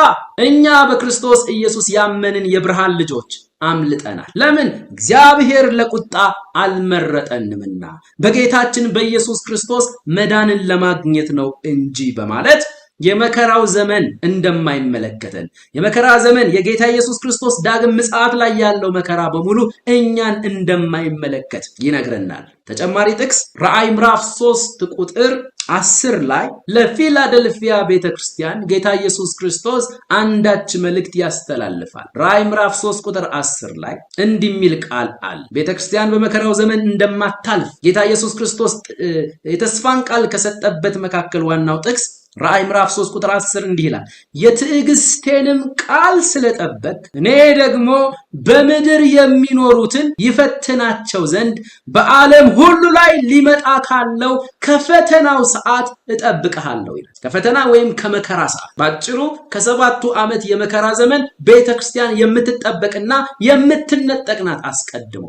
እኛ በክርስቶስ ኢየሱስ ያመንን የብርሃን ልጆች አምልጠናል። ለምን? እግዚአብሔር ለቁጣ አልመረጠንምና በጌታችን በኢየሱስ ክርስቶስ መዳንን ለማግኘት ነው እንጂ በማለት የመከራው ዘመን እንደማይመለከተን፣ የመከራ ዘመን የጌታ ኢየሱስ ክርስቶስ ዳግም ምጽአት ላይ ያለው መከራ በሙሉ እኛን እንደማይመለከት ይነግረናል። ተጨማሪ ጥቅስ ራእይ ምዕራፍ 3 ቁጥር 10 ላይ ለፊላደልፊያ ቤተክርስቲያን ጌታ ኢየሱስ ክርስቶስ አንዳች መልእክት ያስተላልፋል። ራእይ ምዕራፍ 3 ቁጥር 10 ላይ እንዲህ የሚል ቃል አለ። ቤተክርስቲያን በመከራው ዘመን እንደማታልፍ ጌታ ኢየሱስ ክርስቶስ የተስፋን ቃል ከሰጠበት መካከል ዋናው ጥቅስ ራእይ ምዕራፍ 3 ቁጥር 10 እንዲህ ይላል፣ የትዕግስቴንም ቃል ስለጠበቅ እኔ ደግሞ በምድር የሚኖሩትን ይፈትናቸው ዘንድ በዓለም ሁሉ ላይ ሊመጣ ካለው ከፈተናው ሰዓት እጠብቅሃለሁ ይላል። ከፈተና ወይም ከመከራ ሰዓት፣ ባጭሩ ከ7ቱ ዓመት የመከራ ዘመን ቤተክርስቲያን የምትጠበቅና የምትነጠቅ ናት። አስቀድሞ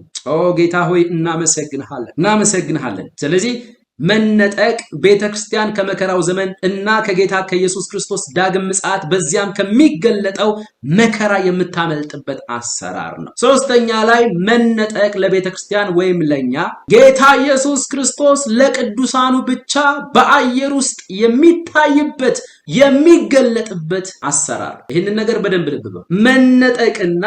ጌታ ሆይ እናመሰግንሃለን። ስለዚህ መነጠቅ ቤተክርስቲያን ከመከራው ዘመን እና ከጌታ ከኢየሱስ ክርስቶስ ዳግም ምጽአት በዚያም ከሚገለጠው መከራ የምታመልጥበት አሰራር ነው። ሶስተኛ ላይ መነጠቅ ለቤተክርስቲያን ወይም ለኛ ጌታ ኢየሱስ ክርስቶስ ለቅዱሳኑ ብቻ በአየር ውስጥ የሚታይበት የሚገለጥበት አሰራር። ይህንን ነገር በደንብ ልብ በሉ። መነጠቅና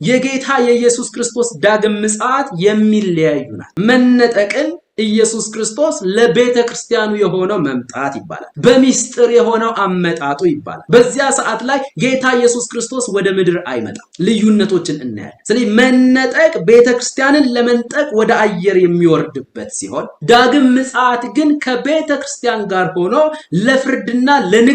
የጌታ የኢየሱስ ክርስቶስ ዳግም ምጽአት የሚለያዩ ናቸው። መነጠቅን ኢየሱስ ክርስቶስ ለቤተ ክርስቲያኑ የሆነው መምጣት ይባላል። በሚስጥር የሆነው አመጣጡ ይባላል። በዚያ ሰዓት ላይ ጌታ ኢየሱስ ክርስቶስ ወደ ምድር አይመጣም። ልዩነቶችን እናያለን። ስለዚህ መነጠቅ ቤተ ክርስቲያንን ለመንጠቅ ወደ አየር የሚወርድበት ሲሆን ዳግም ምጽአት ግን ከቤተ ክርስቲያን ጋር ሆኖ ለፍርድና ለንግስና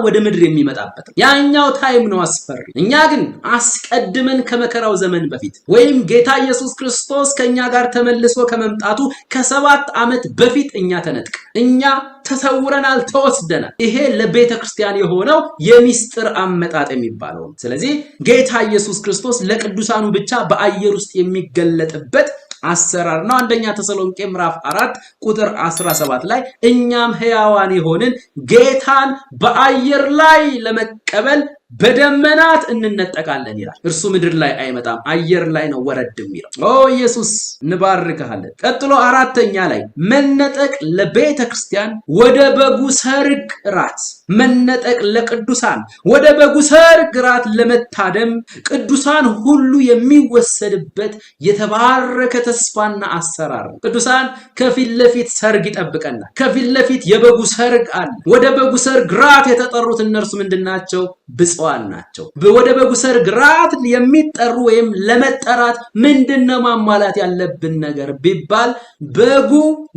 ወደ ምድር የሚመጣበት ነው። ያኛው ታይም ነው አስፈሪ። እኛ ግን አስቀድመን ከመከራው ዘመን በፊት ወይም ጌታ ኢየሱስ ክርስቶስ ከኛ ጋር ተመልሶ ከመምጣቱ ከ7 ዓመት በፊት እኛ ተነጥቀ፣ እኛ ተሰውረናል፣ ተወስደናል። ይሄ ለቤተ ክርስቲያን የሆነው የሚስጥር አመጣጥ የሚባለው። ስለዚህ ጌታ ኢየሱስ ክርስቶስ ለቅዱሳኑ ብቻ በአየር ውስጥ የሚገለጥበት አሰራር ነው። አንደኛ ተሰሎንቄ ምዕራፍ 4 ቁጥር 17 ላይ እኛም ሕያዋን የሆንን ጌታን በአየር ላይ ለመቀበል በደመናት እንነጠቃለን ይላል። እርሱ ምድር ላይ አይመጣም፣ አየር ላይ ነው ወረድ የሚለው። ኢየሱስ እንባርክሃለን። ቀጥሎ አራተኛ ላይ መነጠቅ ለቤተ ክርስቲያን ወደ በጉ ሰርግ ራት፣ መነጠቅ ለቅዱሳን ወደ በጉ ሰርግ ራት ለመታደም ቅዱሳን ሁሉ የሚወሰድበት የተባረከ ተስፋና አሰራር ነው። ቅዱሳን ከፊት ለፊት ሰርግ ይጠብቀናል። ከፊት ለፊት የበጉ ሰርግ አለ። ወደ በጉ ሰርግ ራት የተጠሩት እነርሱ ምንድናቸው? ብፁዓን ናቸው። ወደ በጉ ሰርግ ራት የሚጠሩ ወይም ለመጠራት ምንድነው ማሟላት ያለብን ነገር ቢባል በጉ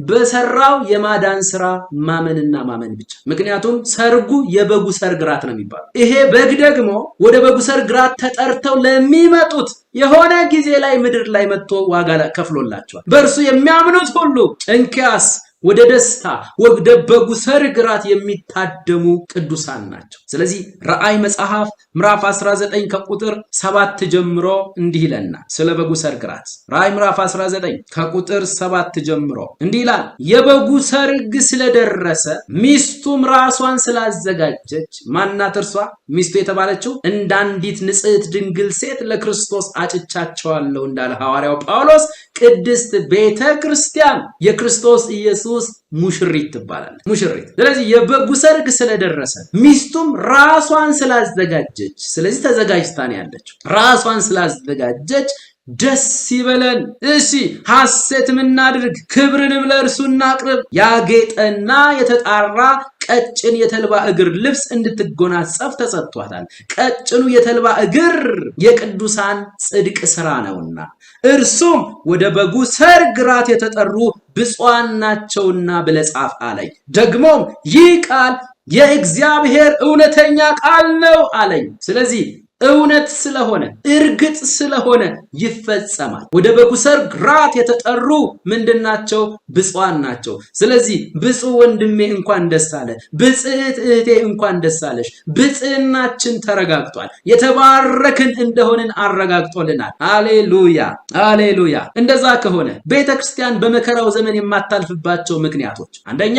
በሰራው የማዳን ስራ ማመንና ማመን ብቻ። ምክንያቱም ሰርጉ የበጉ ሰርግ ራት ነው የሚባለው። ይሄ በግ ደግሞ ወደ በጉ ሰርግ ራት ተጠርተው ለሚመጡት የሆነ ጊዜ ላይ ምድር ላይ መጥቶ ዋጋ ከፍሎላቸዋል። በእርሱ የሚያምኑት ሁሉ እንኪያስ ወደ ደስታ ወደ በጉ ሰርግ ራት የሚታደሙ ቅዱሳን ናቸው። ስለዚህ ራእይ መጽሐፍ ምዕራፍ 19 ከቁጥር 7 ጀምሮ እንዲህ ይለናል ስለ በጉ ሰርግ ራት። ራእይ ምዕራፍ 19 ከቁጥር 7 ጀምሮ እንዲህ ይላል፣ የበጉ ሰርግ ስለደረሰ ሚስቱም ራሷን ስላዘጋጀች። ማናት እርሷ? ሚስቱ የተባለችው እንዳንዲት ንጽሕት ድንግል ሴት ለክርስቶስ አጭቻቸዋለሁ እንዳለ ሐዋርያው ጳውሎስ ቅድስት ቤተ ክርስቲያን የክርስቶስ ኢየሱስ ሙሽሪት ትባላለች። ሙሽሪት። ስለዚህ የበጉ ሰርግ ስለደረሰ ሚስቱም ራሷን ስላዘጋጀች፣ ስለዚህ ተዘጋጅታ ነው ያለችው። ራሷን ስላዘጋጀች ደስ ይበለን፣ እሺ ሐሴትም እናድርግ፣ ክብርንም ለእርሱ እናቅርብ። ያጌጠና የተጣራ ቀጭን የተልባ እግር ልብስ እንድትጎናጸፍ ተሰጥቷታል። ቀጭኑ የተልባ እግር የቅዱሳን ጽድቅ ሥራ ነውና እርሱም ወደ በጉ ሰርግ ራት የተጠሩ ብፁዓን ናቸውና ብለህ ጻፍ አለኝ። ደግሞም ይህ ቃል የእግዚአብሔር እውነተኛ ቃል ነው አለኝ። ስለዚህ እውነት ስለሆነ እርግጥ ስለሆነ ይፈጸማል። ወደ በጉ ሰርግ ራት የተጠሩ ምንድናቸው? ብፁዓን ናቸው። ስለዚህ ብፁዕ ወንድሜ እንኳን ደስ አለ፣ ብጽዕት እህቴ እንኳን ደስ አለሽ። ብጽዕናችን ተረጋግጧል። የተባረክን እንደሆንን አረጋግጦልናል። ሃሌሉያ ሃሌሉያ። እንደዛ ከሆነ ቤተክርስቲያን በመከራው ዘመን የማታልፍባቸው ምክንያቶች፣ አንደኛ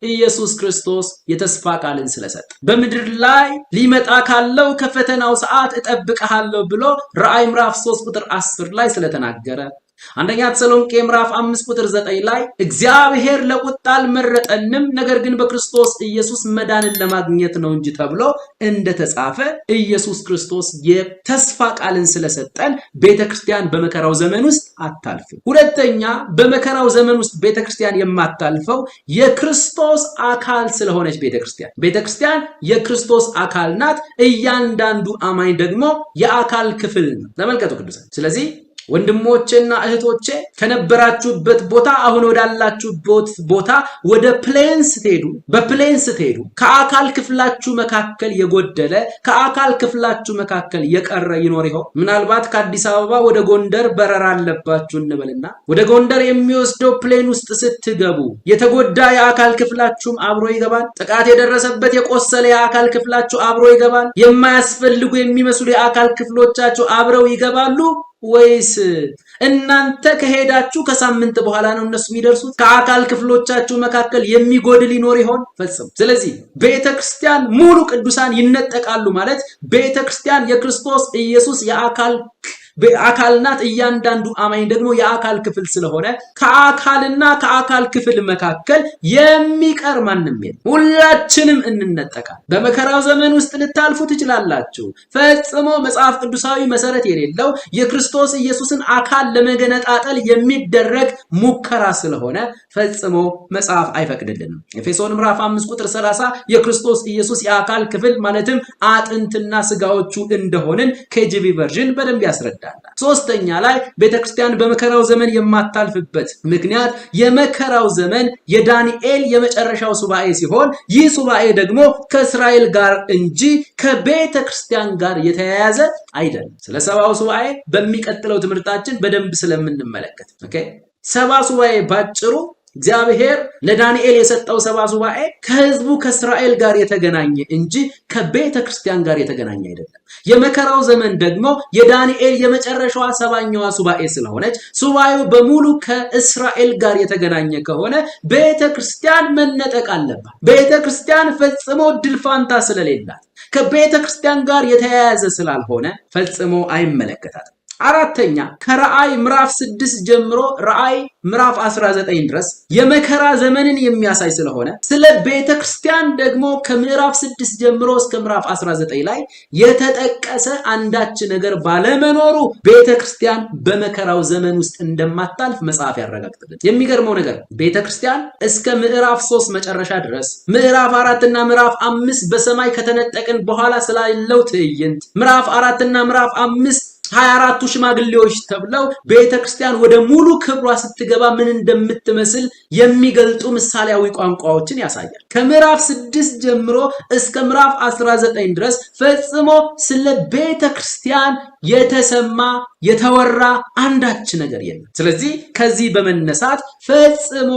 ኢየሱስ ክርስቶስ የተስፋ ቃልን ስለሰጠ በምድር ላይ ሊመጣ ካለው ከፈተናው ሰዓት እጠብቅሃለሁ ብሎ ራእይ ምዕራፍ 3 ቁጥር 10 ላይ ስለተናገረ፣ አንደኛ ተሰሎንቄ ምዕራፍ 5 ቁጥር 9 ላይ እግዚአብሔር ለቁጣ አልመረጠንም ነገር ግን በክርስቶስ ኢየሱስ መዳንን ለማግኘት ነው እንጂ ተብሎ እንደተጻፈ ኢየሱስ ክርስቶስ የተስፋ ቃልን ስለሰጠን ቤተክርስቲያን በመከራው ዘመን ውስጥ አታልፍም። ሁለተኛ በመከራው ዘመን ውስጥ ቤተክርስቲያን የማታልፈው የክርስቶስ አካል ስለሆነች ቤተክርስቲያን የክርስቶስ አካል ናት። እያንዳንዱ አማኝ ደግሞ የአካል ክፍል ነው። ተመልከቱ ቅዱሳን። ስለዚህ ወንድሞቼና እህቶቼ ከነበራችሁበት ቦታ አሁን ወዳላችሁበት ቦታ ወደ ፕሌን ስትሄዱ፣ በፕሌን ስትሄዱ ከአካል ክፍላችሁ መካከል የጎደለ ከአካል ክፍላችሁ መካከል የቀረ ይኖር ይሆን? ምናልባት ከአዲስ አበባ ወደ ጎንደር በረራ አለባችሁ እንበልና ወደ ጎንደር የሚወስደው ፕሌን ውስጥ ስትገቡ የተጎዳ የአካል ክፍላችሁም አብሮ ይገባል። ጥቃት የደረሰበት የቆሰለ የአካል ክፍላችሁ አብሮ ይገባል። የማያስፈልጉ የሚመስሉ የአካል ክፍሎቻችሁ አብረው ይገባሉ ወይስ እናንተ ከሄዳችሁ ከሳምንት በኋላ ነው እነሱ የሚደርሱት? ከአካል ክፍሎቻችሁ መካከል የሚጎድል ይኖር ይሆን? ፈጽሞ። ስለዚህ ቤተክርስቲያን ሙሉ ቅዱሳን ይነጠቃሉ ማለት ቤተክርስቲያን የክርስቶስ ኢየሱስ አካል ናት። እያንዳንዱ አማኝ ደግሞ የአካል ክፍል ስለሆነ ከአካልና ከአካል ክፍል መካከል የሚቀር ማንም የለም። ሁላችንም እንነጠቃለን። በመከራው ዘመን ውስጥ ልታልፉ ትችላላችሁ። ፈጽሞ መጽሐፍ ቅዱሳዊ መሰረት የሌለው የክርስቶስ ኢየሱስን አካል ለመገነጣጠል የሚደረግ ሙከራ ስለሆነ ፈጽሞ መጽሐፍ አይፈቅድልንም። ኤፌሶን ምዕራፍ 5 ቁጥር 30 የክርስቶስ ኢየሱስ የአካል ክፍል ማለትም አጥንትና ስጋዎቹ እንደሆንን KJV ቨርዥን በደንብ ያስረዳል። ሶስተኛ ላይ ቤተክርስቲያን በመከራው ዘመን የማታልፍበት ምክንያት የመከራው ዘመን የዳንኤል የመጨረሻው ሱባኤ ሲሆን ይህ ሱባኤ ደግሞ ከእስራኤል ጋር እንጂ ከቤተክርስቲያን ጋር የተያያዘ አይደለም። ስለ ሰባው ሱባኤ በሚቀጥለው ትምህርታችን በደንብ ስለምንመለከት ሰባ ሱባኤ ባጭሩ እግዚአብሔር ለዳንኤል የሰጠው ሰባ ሱባኤ ከህዝቡ ከእስራኤል ጋር የተገናኘ እንጂ ከቤተ ክርስቲያን ጋር የተገናኘ አይደለም። የመከራው ዘመን ደግሞ የዳንኤል የመጨረሻዋ ሰባኛዋ ሱባኤ ስለሆነች ሱባኤው በሙሉ ከእስራኤል ጋር የተገናኘ ከሆነ ቤተ ክርስቲያን መነጠቅ አለባት። ቤተ ክርስቲያን ፈጽሞ ድል ፋንታ ስለሌላት ከቤተ ክርስቲያን ጋር የተያያዘ ስላልሆነ ፈጽሞ አይመለከታትም። አራተኛ ከራእይ ምዕራፍ 6 ጀምሮ ራእይ ምዕራፍ 19 ድረስ የመከራ ዘመንን የሚያሳይ ስለሆነ ስለ ቤተክርስቲያን ደግሞ ከምዕራፍ 6 ጀምሮ እስከ ምዕራፍ 19 ላይ የተጠቀሰ አንዳች ነገር ባለመኖሩ ቤተክርስቲያን በመከራው ዘመን ውስጥ እንደማታልፍ መጽሐፍ ያረጋግጥልን። የሚገርመው ነገር ቤተክርስቲያን እስከ ምዕራፍ 3 መጨረሻ ድረስ ምዕራፍ 4 እና ምዕራፍ 5 በሰማይ ከተነጠቅን በኋላ ስላለው ትዕይንት ምዕራፍ 4 እና ምዕራፍ 5 24ቱ ሽማግሌዎች ተብለው ቤተክርስቲያን ወደ ሙሉ ክብሯ ስትገባ ምን እንደምትመስል የሚገልጡ ምሳሌያዊ ቋንቋዎችን ያሳያል። ከምዕራፍ 6 ጀምሮ እስከ ምዕራፍ 19 ድረስ ፈጽሞ ስለ ቤተክርስቲያን የተሰማ የተወራ አንዳች ነገር የለም። ስለዚህ ከዚህ በመነሳት ፈጽሞ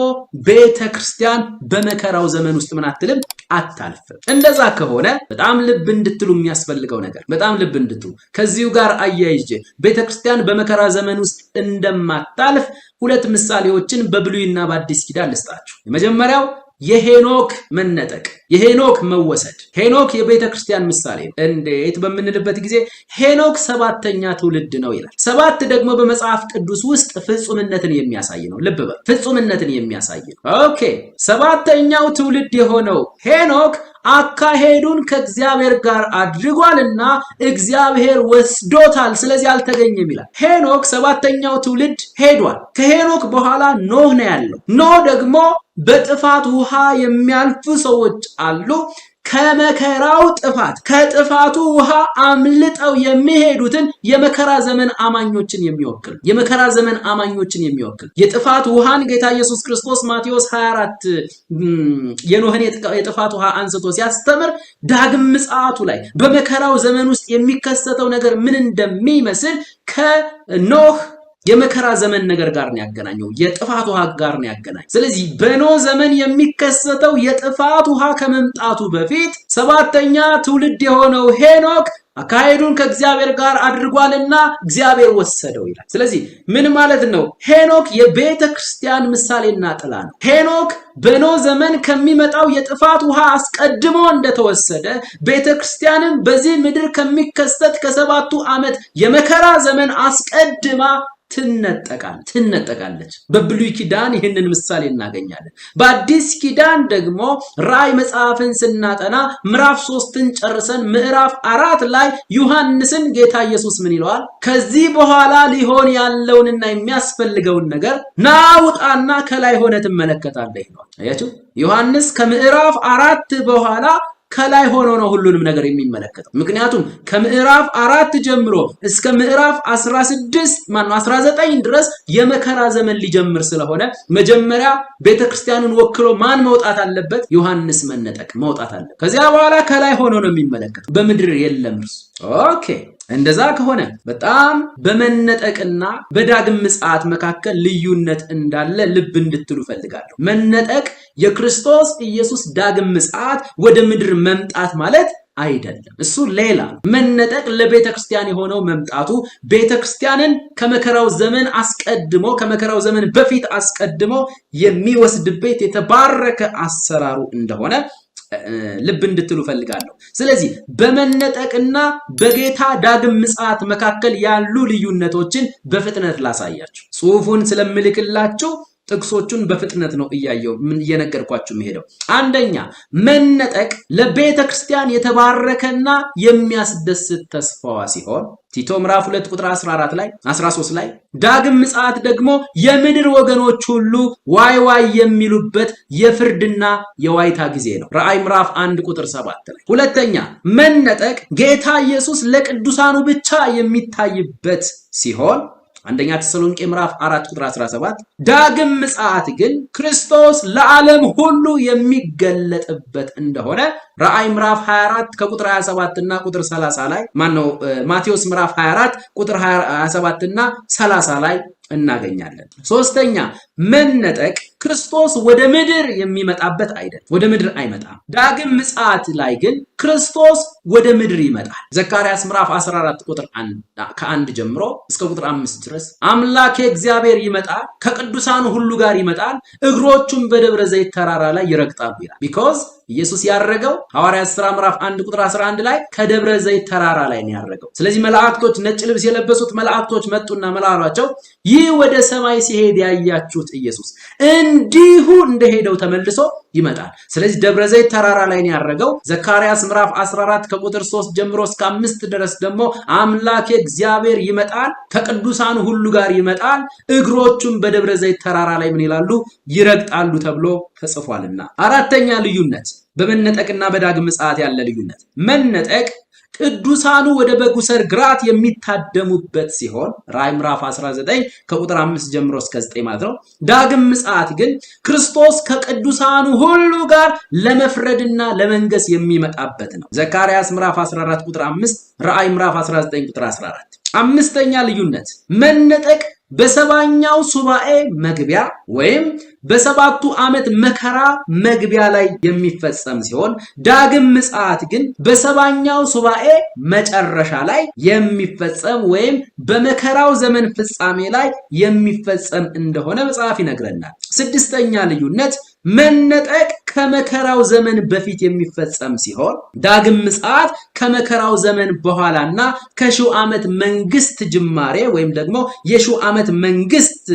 ቤተክርስቲያን በመከራው ዘመን ውስጥ ምን አትልም አታልፍም። እንደዛ ከሆነ በጣም ልብ እንድትሉ የሚያስፈልገው ነገር በጣም ልብ እንድትሉ ከዚሁ ጋር አያይዤ ቤተክርስቲያን በመከራ ዘመን ውስጥ እንደማታልፍ ሁለት ምሳሌዎችን በብሉይና በአዲስ ኪዳን ልስጣችሁ። የመጀመሪያው የሄኖክ መነጠቅ፣ የሄኖክ መወሰድ። ሄኖክ የቤተክርስቲያን ምሳሌ ነው። እንዴት በምንልበት ጊዜ ሄኖክ 7ኛ ትውልድ ነው ይላል። 7 ደግሞ በመጽሐፍ ቅዱስ ውስጥ ፍጹምነትን የሚያሳይ ነው። ልብ በሉ፣ ፍጹምነትን የሚያሳይ ነው። ኦኬ፣ 7ኛው ትውልድ የሆነው ሄኖክ አካሄዱን ከእግዚአብሔር ጋር አድርጓልና እግዚአብሔር ወስዶታል፣ ስለዚህ አልተገኘም ይላል። ሄኖክ 7ኛው ትውልድ ሄዷል። ከሄኖክ በኋላ ኖህ ነው ያለው። ኖህ ደግሞ በጥፋት ውሃ የሚያልፉ ሰዎች አሉ። ከመከራው ጥፋት ከጥፋቱ ውሃ አምልጠው የሚሄዱትን የመከራ ዘመን አማኞችን የሚወክል የመከራ ዘመን አማኞችን የሚወክል የጥፋት ውሃን ጌታ ኢየሱስ ክርስቶስ ማቴዎስ 24 የኖህን የጥፋት ውሃ አንስቶ ሲያስተምር ዳግም ምጽአቱ ላይ በመከራው ዘመን ውስጥ የሚከሰተው ነገር ምን እንደሚመስል ከኖህ የመከራ ዘመን ነገር ጋር ነው ያገናኘው፣ የጥፋት ውሃ ጋር ነው ያገናኘው። ስለዚህ በኖህ ዘመን የሚከሰተው የጥፋት ውሃ ከመምጣቱ በፊት 7ኛ ትውልድ የሆነው ሄኖክ አካሄዱን ከእግዚአብሔር ጋር አድርጓልና እግዚአብሔር ወሰደው ይላል። ስለዚህ ምን ማለት ነው? ሄኖክ የቤተ ክርስቲያን ምሳሌና ጥላ ነው። ሄኖክ በኖህ ዘመን ከሚመጣው የጥፋት ውሃ አስቀድሞ እንደተወሰደ ቤተ ክርስቲያንም በዚህ ምድር ከሚከሰት ከ7ቱ ዓመት የመከራ ዘመን አስቀድማ ትነጠቃለች። በብሉይ ኪዳን ይህንን ምሳሌ እናገኛለን። በአዲስ ኪዳን ደግሞ ራእይ መጽሐፍን ስናጠና ምዕራፍ 3ን ጨርሰን ምዕራፍ 4 ላይ ዮሐንስን ጌታ ኢየሱስ ምን ይለዋል? ከዚህ በኋላ ሊሆን ያለውንና የሚያስፈልገውን ነገር ናውጣና ከላይ ሆነ ትመለከታለህ ይለዋል። አያችሁ፣ ዮሐንስ ከምዕራፍ 4 በኋላ ከላይ ሆኖ ነው ሁሉንም ነገር የሚመለከተው። ምክንያቱም ከምዕራፍ 4 ጀምሮ እስከ ምዕራፍ 19 ድረስ የመከራ ዘመን ሊጀምር ስለሆነ መጀመሪያ ቤተክርስቲያንን ወክሎ ማን መውጣት አለበት? ዮሐንስ መውጣት አለበት። ከዚያ በኋላ ከላይ ሆኖ ነው የሚመለከተው፣ በምድር የለም እርሱ። ኦኬ፣ እንደዛ ከሆነ በጣም በመነጠቅና በዳግም ምጽአት መካከል ልዩነት እንዳለ ልብ እንድትሉ ፈልጋለሁ። መነጠቅ የክርስቶስ ኢየሱስ ዳግም ምጽአት ወደ ምድር መምጣት ማለት አይደለም። እሱ ሌላ ነው። መነጠቅ ለቤተክርስቲያን የሆነው መምጣቱ ቤተክርስቲያንን ከመከራው ዘመን አስቀድሞ ከመከራው ዘመን በፊት አስቀድሞ የሚወስድበት የተባረከ አሰራሩ እንደሆነ ልብ እንድትሉ ፈልጋለሁ። ስለዚህ በመነጠቅና በጌታ ዳግም ምጽአት መካከል ያሉ ልዩነቶችን በፍጥነት ላሳያችሁ። ጽሑፉን ስለምልክላችሁ ጥቅሶቹን በፍጥነት ነው እየነገርኳችሁ መሄደው። አንደኛ፣ መነጠቅ ለቤተ ክርስቲያን የተባረከና የሚያስደስት ተስፋዋ ሲሆን ቲቶ ምዕራፍ 2 ቁጥር 13 ላይ ዳግም ምጽአት ደግሞ የምድር ወገኖች ሁሉ ዋይ ዋይ የሚሉበት የፍርድና የዋይታ ጊዜ ነው። ራእይ ምዕራፍ 1 ቁጥር 7 ላይ። ሁለተኛ፣ መነጠቅ ጌታ ኢየሱስ ለቅዱሳኑ ብቻ የሚታይበት ሲሆን አንደኛ ተሰሎንቄ ምዕራፍ 4 ቁጥር 17። ዳግም ምጽአት ግን ክርስቶስ ለዓለም ሁሉ የሚገለጥበት እንደሆነ ራእይ ምዕራፍ 24 ከቁጥር 27 እና ቁጥር 30 ላይ ማቴዎስ ምዕራፍ 24 ቁጥር 27 እና 30 ላይ እናገኛለን። ሶስተኛ፣ መነጠቅ ክርስቶስ ወደ ምድር የሚመጣበት አይደለም። ወደ ምድር አይመጣም። ዳግም ምጽአት ላይ ግን ክርስቶስ ወደ ምድር ይመጣል። ዘካርያስ ምዕራፍ 14 ቁጥር 1 ጀምሮ እስከ ቁጥር 5 ድረስ አምላኬ እግዚአብሔር ይመጣል፣ ከቅዱሳኑ ሁሉ ጋር ይመጣል፣ እግሮቹም በደብረ ዘይት ተራራ ላይ ይረግጣሉ ይላል። ቢኮዝ ኢየሱስ ያረገው ሐዋርያት ሥራ ምዕራፍ 1 ቁጥር 11 ላይ ከደብረ ዘይት ተራራ ላይ ነው ያረገው። ስለዚህ መላእክቶች፣ ነጭ ልብስ የለበሱት መላእክቶች መጡና መላሏቸው ይህ ወደ ሰማይ ሲሄድ ያያችሁት ኢየሱስ እንዲሁ እንደሄደው ተመልሶ ይመጣል። ስለዚህ ደብረ ዘይት ተራራ ላይ ነው ያረገው። ዘካርያስ ምዕራፍ 14 ከቁጥር 3 ጀምሮ እስከ 5 ድረስ ደግሞ አምላኬ እግዚአብሔር ይመጣል፣ ከቅዱሳኑ ሁሉ ጋር ይመጣል፣ እግሮቹም በደብረ ዘይት ተራራ ላይ ምን ይላሉ? ይረግጣሉ ተብሎ ተጽፏልና። አራተኛ ልዩነት በመነጠቅና በዳግም ምጽአት ያለ ልዩነት። መነጠቅ ቅዱሳኑ ወደ በጉ ሰርግ ራት የሚታደሙበት ሲሆን ራዕይ ምዕራፍ 19 ከቁጥር 5 ጀምሮ እስከ 9 ማለት ነው። ዳግም ምጽአት ግን ክርስቶስ ከቅዱሳኑ ሁሉ ጋር ለመፍረድና ለመንገስ የሚመጣበት ነው። ዘካርያስ ምዕራፍ 14 ቁጥር 5፣ ራዕይ ምዕራፍ 19 ቁጥር 14። አምስተኛ ልዩነት መነጠቅ በሰባኛው ሱባኤ መግቢያ ወይም በሰባቱ ዓመት መከራ መግቢያ ላይ የሚፈጸም ሲሆን ዳግም ምጽአት ግን በሰባኛው ሱባኤ መጨረሻ ላይ የሚፈጸም ወይም በመከራው ዘመን ፍጻሜ ላይ የሚፈጸም እንደሆነ መጽሐፍ ይነግረናል። ስድስተኛ ልዩነት መነጠቅ ከመከራው ዘመን በፊት የሚፈጸም ሲሆን ዳግም ምጽአት ከመከራው ዘመን በኋላና ከሺው ዓመት መንግስት ጅማሬ ወይም ደግሞ የሺው ዓመት መንግስት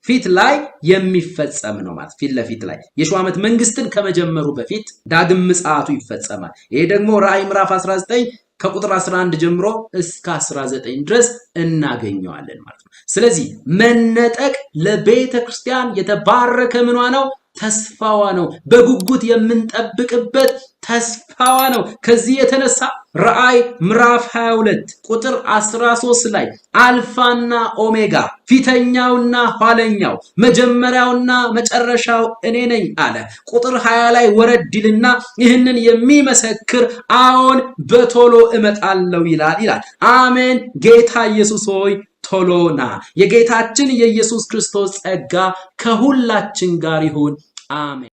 ፊት ላይ የሚፈጸም ነው ማለት ፊት ለፊት ላይ የሺው ዓመት መንግስትን ከመጀመሩ በፊት ዳግም ምጽአቱ ይፈጸማል። ይሄ ደግሞ ራዕይ ምዕራፍ 19 ከቁጥር 11 ጀምሮ እስከ 19 ድረስ እናገኘዋለን ማለት ነው። ስለዚህ መነጠቅ ለቤተ ክርስቲያን የተባረከ ምኗ ነው? ተስፋዋ ነው። በጉጉት የምንጠብቅበት ተስፋዋ ነው። ከዚህ የተነሳ ራዕይ ምዕራፍ 22 ቁጥር 13 ላይ አልፋና ኦሜጋ ፊተኛውና ኋለኛው መጀመሪያውና መጨረሻው እኔ ነኝ አለ። ቁጥር 20 ላይ ወረድልና ይህንን የሚመሰክር አዎን በቶሎ እመጣለሁ ይላል። አሜን። ጌታ ኢየሱስ ሆይ ቶሎና። የጌታችን የኢየሱስ ክርስቶስ ጸጋ ከሁላችን ጋር ይሁን። አሜን።